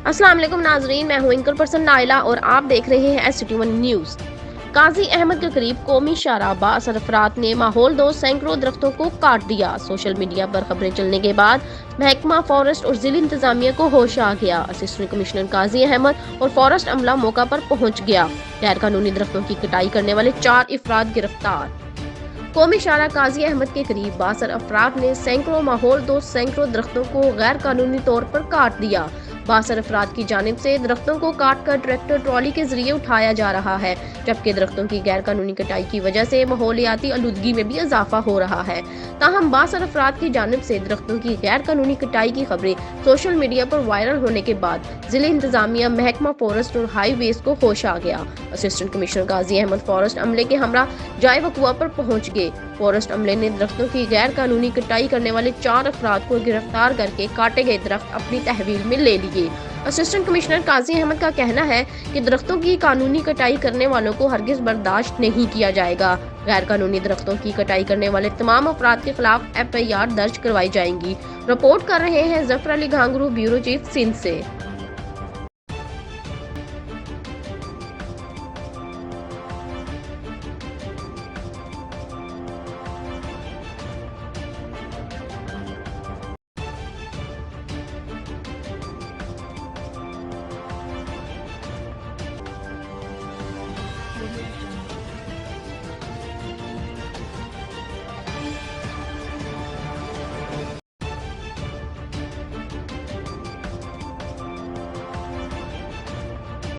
अस्सलाम वालेकुम नाजरीन, मैं हूं एंकर पर्सन नाइला और आप देख रहे हैं SCT1 न्यूज़। काजी अहमद के करीब कौमी शाहराबा सरफरात ने माहौल दोस्त सैकड़ों दरख्तों को काट दिया। सोशल मीडिया पर खबरें चलने के बाद महकमा फॉरेस्ट और जिला इंतजामिया को होश आ गया। असिस्टेंट कमिश्नर काजी अहमद और फॉरेस्ट अमला मौका पर पहुंच गया। गैर कानूनी दरख्तों की कटाई करने वाले 4 अफराद गिरफ्तार। कौमी शाहरा काजी अहमद के करीब 62 अफराद ने सैकड़ों माहौल दोस्त सैकड़ों दरख्तों को गैर कानूनी तौर पर काट दिया। 62 अफराद की जानिब से दरख्तों को काट कर ट्रैक्टर ट्रॉली के जरिए उठाया जा रहा है, जबकि दरख्तों की गैर कानूनी कटाई की वजह से माहौलियाती आलूदगी में भी इजाफा हो रहा है। ताहम 62 अफराद की जानिब से दरख्तों की गैर कानूनी कटाई की खबरें सोशल मीडिया पर वायरल होने के बाद जिले इंतजामिया, महकमा फॉरेस्ट और हाईवेज को होश आ गया। असिस्टेंट कमिश्नर काजी अहमद फॉरेस्ट अमले के हमरा जाए वकुआ पर पहुंच गए। फॉरेस्ट अमले ने दरख्तों की गैर कानूनी कटाई करने वाले 4 अफराद को गिरफ्तार करके काटे गए दरख्त अपनी तहवील में ले लिए। असिस्टेंट कमिश्नर काजी अहमद का कहना है कि दरख्तों की कानूनी कटाई करने वालों को हरगिज बर्दाश्त नहीं किया जाएगा। गैर कानूनी दरख्तों की कटाई करने वाले तमाम अफराद के खिलाफ FIR दर्ज करवाई जाएंगी। रिपोर्ट कर रहे हैं जफर अली घांगरू, ब्यूरो चीफ सिंध से।